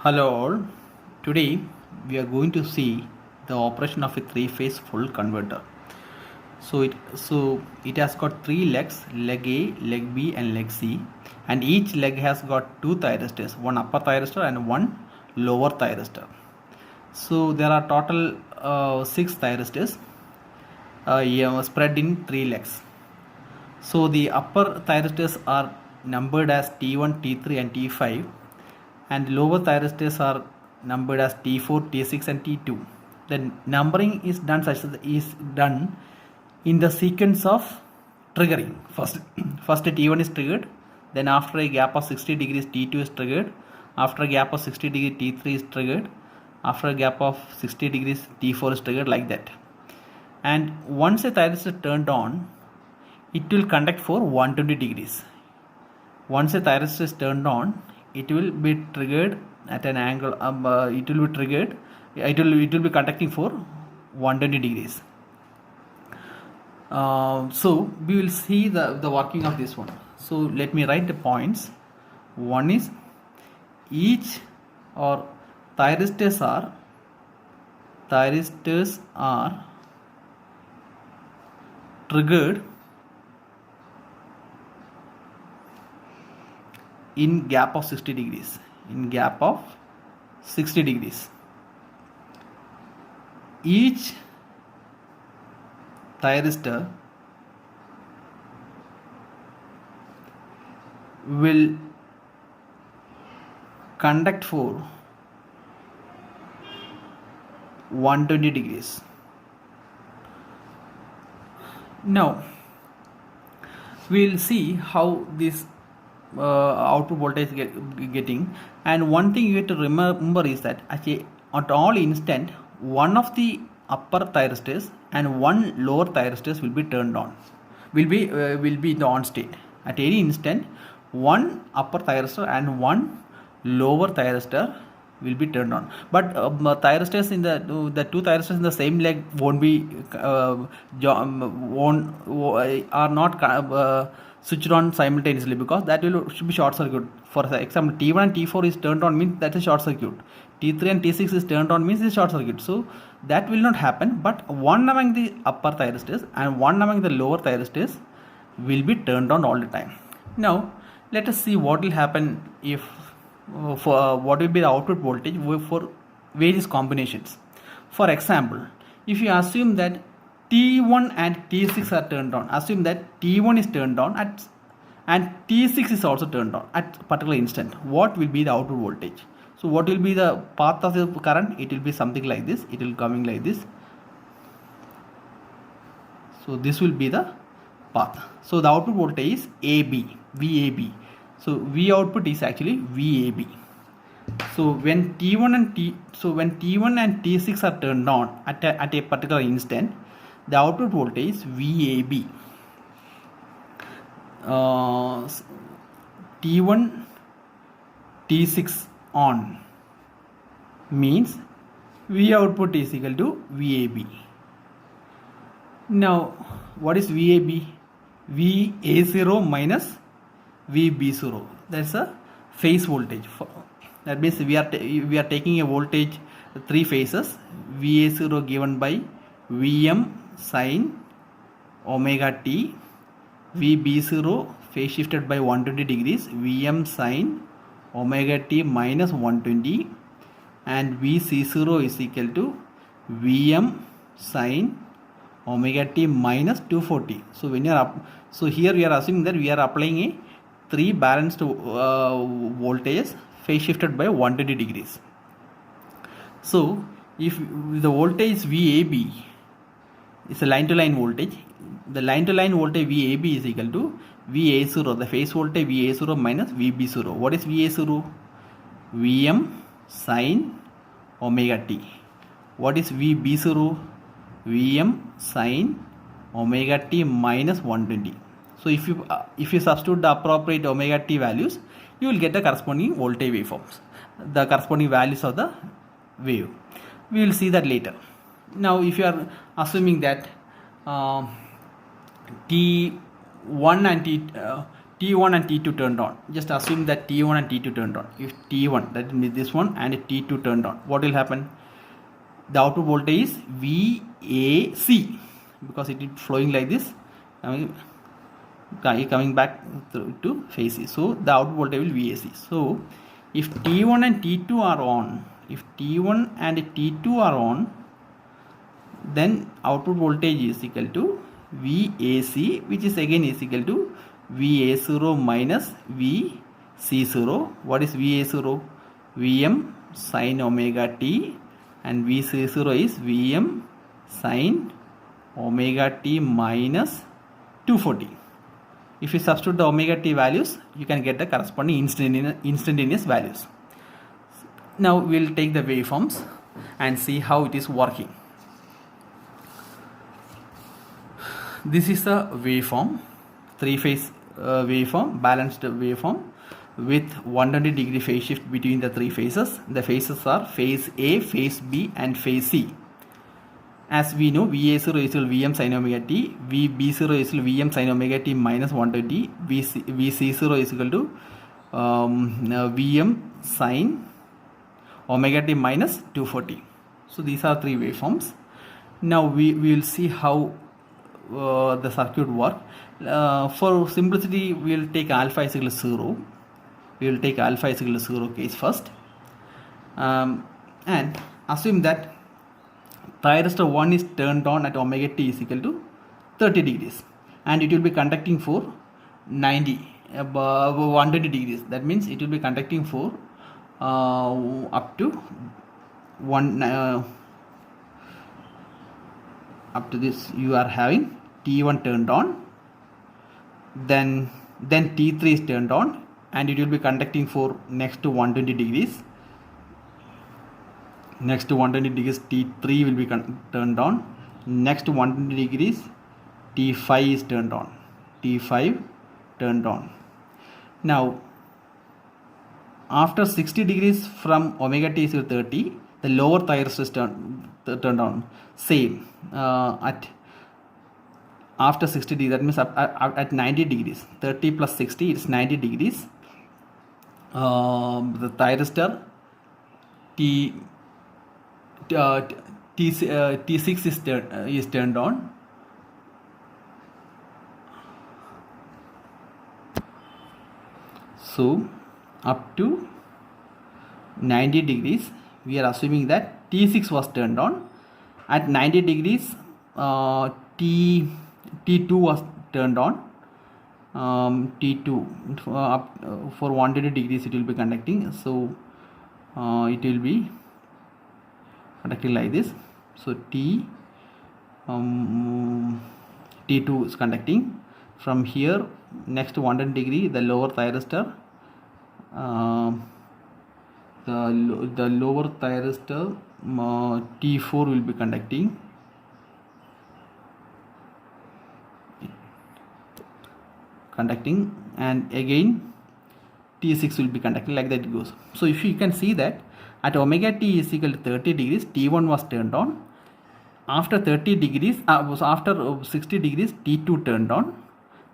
Hello all. Today we are going to see the operation of a three-phase full converter. So it has got three legs, leg A, leg B and leg C, and each leg has got two thyristors, one upper thyristor and one lower thyristor. So there are total six thyristors spread in three legs. So the upper thyristors are numbered as T1, T3 and T5, and lower thyristors are numbered as T4, T6 and T2. The numbering is done in the sequence of triggering. First T1 is triggered, then after a gap of 60 degrees T2 is triggered, after a gap of 60 degrees T3 is triggered, after a gap of 60 degrees T4 is triggered, like that. And once a thyristor turned on, it will conduct for 120 degrees. Once a thyristor is turned on, it will be triggered at an angle. It will be conducting for 120 degrees. So we will see the working of this one. So let me write the points. One is each or thyristors are triggered in gap of 60 degrees. Each thyristor will conduct for 120 degrees. Now we will see how this output voltage getting, and one thing you have to remember is that at all instant one of the upper thyristors and one lower thyristors will be turned on, will be in the on state. At any instant one upper thyristor and one lower thyristor will be turned on, but thyristors in the two thyristors in the same leg won't be are not switched on simultaneously, because that should be short circuit. For example, T1 and T4 is turned on, means that's a short circuit. T3 and T6 is turned on, means it's short circuit. So that will not happen, but one among the upper thyristors and one among the lower thyristors will be turned on all the time. Now let us see what will happen if what will be the output voltage for various combinations. For example, if you assume that T1 and T6 are turned on, assume that T1 is turned on and T6 is also turned on at particular instant, what will be the output voltage? So what will be the path of the current? It will be something like this. It will coming like this. So this will be the path. So the output voltage is AB, VAB. So V output is actually VAB. So when T1 and T6 are turned on at a particular instant, the output voltage is VAB. T1 T6 on means V output is equal to VAB. Now what is VAB? VA0 minus VB0. That's a phase voltage. That means we are taking a voltage three phases. VA0 given by Vm sin omega t, VB0 phase shifted by 120 degrees, Vm sin omega t minus 120, and VC0 is equal to Vm sin omega t minus 240. So when you are up, so here we are assuming that we are applying a three balanced voltages phase shifted by 120 degrees. So if the voltage VAB is a line to line voltage, the line to line voltage VAB is equal to VA0, the phase voltage VA0 minus VB0. What is VA0? Vm sin omega t. What is VB0? Vm sin omega t minus 120. So if you substitute the appropriate omega t values, you will get the corresponding voltage waveforms, the corresponding values of the wave. We will see that later. Now if you are assuming that T1 and T1 and T2 turned on. Just assume that T1 and T2 turned on. If T1, that means this one, and T2 turned on, what will happen? The output voltage is VAC, because it is flowing like this, coming back to phase C. So the output voltage will be VAC. So if T1 and T2 are on, then output voltage is equal to VAC, which is again is equal to VA0 minus VC0. What is VA0? Vm sin omega t, and VC0 is Vm sin omega t minus 240. If you substitute the omega t values, you can get the corresponding instantaneous values. Now we will take the waveforms and see how it is working. This is the waveform, three-phase waveform, balanced waveform with 120 degree phase shift between the three phases. The phases are phase A, phase B, and phase C. As we know, VA0 is equal to Vm sin omega t, VB0 is equal to Vm sin omega t minus 120, VC0 is equal to Vm sin omega t minus 240. So these are three waveforms. Now we will see how the circuit work. For simplicity, we will take alpha is equal to 0. We will take alpha is equal to 0 case first, and assume that thyristor 1 is turned on at omega t is equal to 30 degrees, and it will be conducting for 120 degrees. That means it will be conducting for up to up to this. You are having T1 turned on, then T3 is turned on, and it will be conducting for next to 120 degrees. Next to 120 degrees, T3 will be turned on. Next to 120 degrees, T5 is turned on. T5 turned on. Now after 60 degrees from omega t is 30, the lower thyristor is turned on. Same at after 60 degrees, that means at 90 degrees, 30 plus 60 is 90 degrees. The thyristor T6 is turned on. So up to 90 degrees, we are assuming that T6 was turned on. At 90 degrees, T2 was turned on. T2 up for 120 degrees it will be conducting. So it will be conducting like this. So T2 is conducting from here. Next to 120 degree, the lower thyristor, the lower thyristor T4 will be conducting. And again T6 will be conducting, like that it goes. So if you can see that at omega t is equal to 30 degrees, T1 was turned on. After 30 degrees, after 60 degrees, T2 turned on.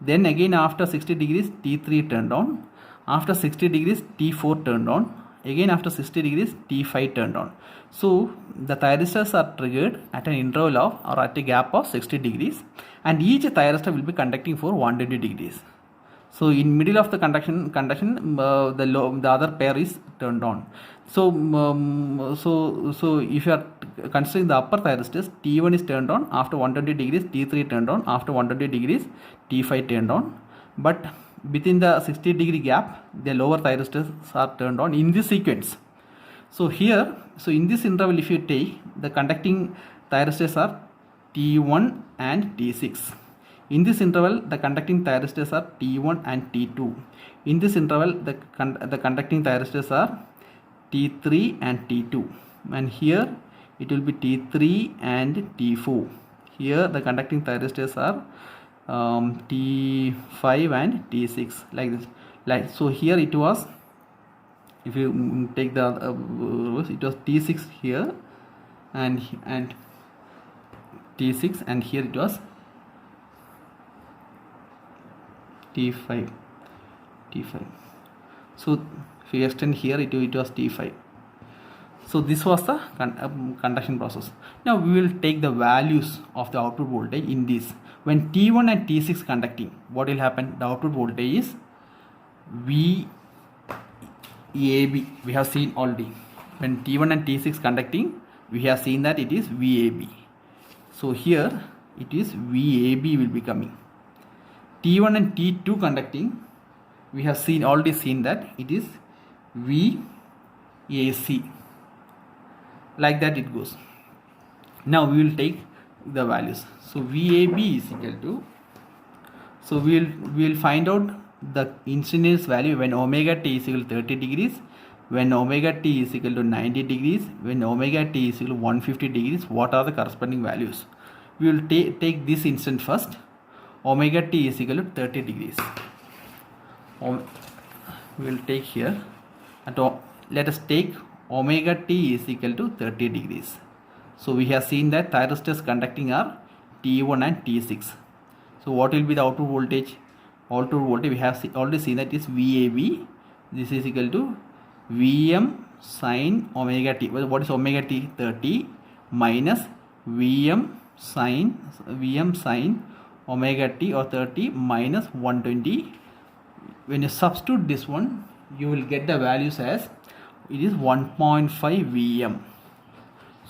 Then again after 60 degrees, T3 turned on. After 60 degrees, T4 turned on. Again after 60 degrees, T5 turned on. So the thyristors are triggered at an interval of, or at a gap of 60 degrees, and each thyristor will be conducting for 120 degrees. So in middle of the conduction, the other pair is turned on. So if you are considering the upper thyristors, T1 is turned on after 120 degrees, T3 turned on after 120 degrees, T5 turned on. But within the 60 degree gap, the lower thyristors are turned on in this sequence. So here, so in this interval, if you take, the conducting thyristors are T1 and T6. In this interval, the conducting thyristors are T1 and T2. In this interval, the conducting thyristors are T3 and T2. And here it will be T3 and T4. Here the conducting thyristors are T5 and T6, like this. Like so, here it was, if you take the it was T6 here and T6, and here it was T5. T5. So if you extend here, it was T5. So this was the conduction process. Now we will take the values of the output voltage in this. When T1 and T6 conducting, what will happen? The output voltage is VAB. We have seen already. When T1 and T6 conducting, we have seen that it is VAB. So here it is VAB will be coming. T1 and T2 conducting, we have already seen that it is VAC. Like that it goes. Now we will take the values. So VAB is equal to, so we will find out the instantaneous value when omega t is equal to 30 degrees, when omega t is equal to 90 degrees, when omega t is equal to 150 degrees. What are the corresponding values? We will take this instant first. Omega t is equal to 30 degrees. We will take here, and let us take omega t is equal to 30 degrees. So we have seen that thyristors conducting are T1 and T6. So what will be the output voltage? Output voltage we have already seen that is VAB. This is equal to Vm sin omega t. Well, what is omega t? 30 minus Vm sin omega t, or 30 minus 120. When you substitute this one, you will get the values as it is 1.5 Vm.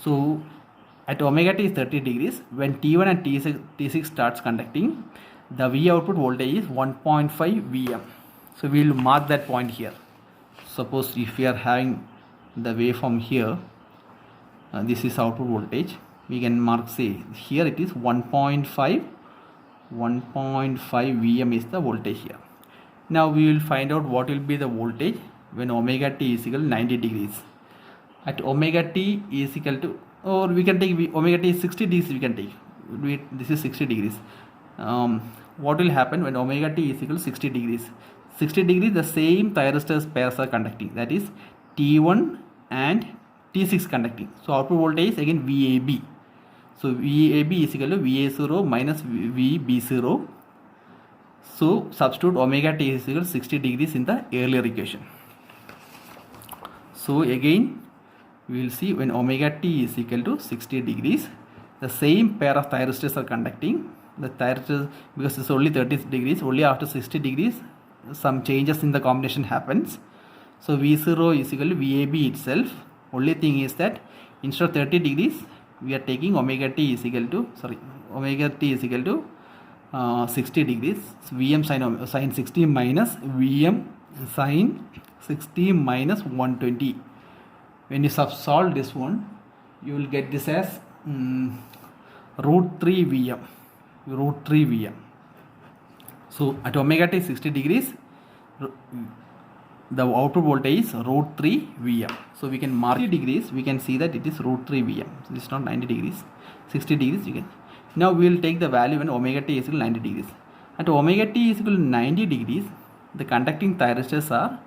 So at omega t is 30 degrees, when T1 and T6 starts conducting, the V output voltage is 1.5 Vm. So we will mark that point here. Suppose if we are having the waveform here, this is output voltage, we can mark, say here it is 1.5 Vm is the voltage here. Now we will find out what will be the voltage when omega t is equal to 90 degrees. At omega t is equal to, or we can take omega t is 60 degrees, we can take, this is 60 degrees. What will happen when omega t is equal to 60 degrees? 60 degrees, the same thyristors pairs are conducting, that is T1 and T6 conducting. So output voltage is again VAB. So VAB is equal to VA0 minus VB0. So substitute omega t is equal to 60 degrees in the earlier equation. So again we will see when omega t is equal to 60 degrees, the same pair of thyristors are conducting. The thyristors, because it's only 30 degrees, only after 60 degrees some changes in the combination happens. So V0 is equal to VAB itself. Only thing is that instead of 30 degrees we are taking omega t is equal to 60 degrees. So Vm sin 60 minus Vm sin 60 minus 120. When you solve this one, you will get this as root 3 Vm. So at omega t 60 degrees, the output voltage is root 3 Vm. So we can mark 60 degrees, we can see that it is root 3 Vm. So this is not 90 degrees, 60 degrees you can. Now we will take the value when omega t is equal to 90 degrees. At omega t is equal to 90 degrees, the conducting thyristors are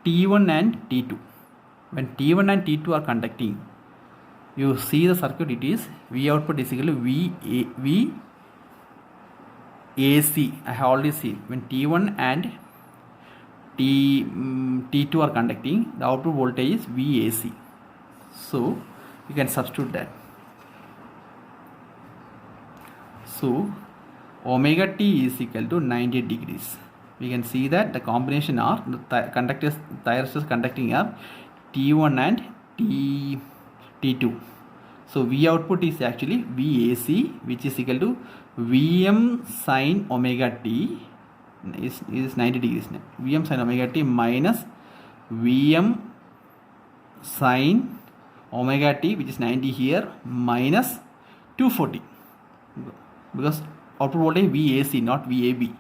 T1 and T2. When T1 and T2 are conducting, you see the circuit, it is V output is equal to VAC. I have already seen when T1 and T2 are conducting, the output voltage is VAC. So you can substitute that. So omega t is equal to 90 degrees. We can see that the combination are the thyristors conducting are T1 and T2. So V output is actually VAC, which is equal to Vm sin omega t is 90 degrees now. Vm sin omega t minus Vm sin omega t, which is 90 here, minus 240, because output voltage VAC, not VAB.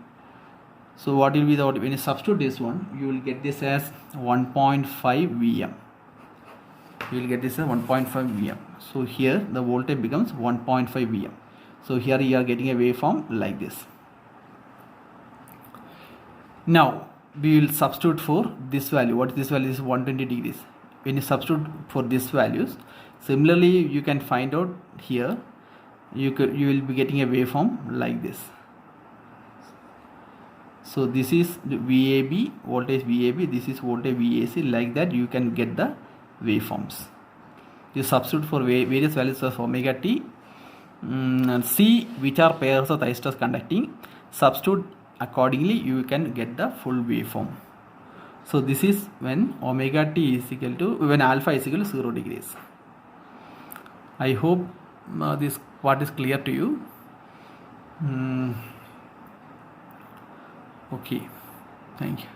So what will be the, when you substitute this one, you will get this as 1.5 Vm. You will get this as 1.5 Vm. So here the voltage becomes 1.5 Vm. So here you are getting a waveform like this. Now we will substitute for this value. What is this value? Is 120 degrees. When you substitute for these values, similarly you can find out here, you will be getting a waveform like this. So this is the VAB, voltage VAB, this is voltage VAC. Like that you can get the waveforms. You substitute for various values of omega t, and C which are pairs of thyristors conducting. Substitute accordingly, you can get the full waveform. So this is when omega t is equal to, when alpha is equal to 0 degrees. I hope this part is clear to you. Okay, thank you.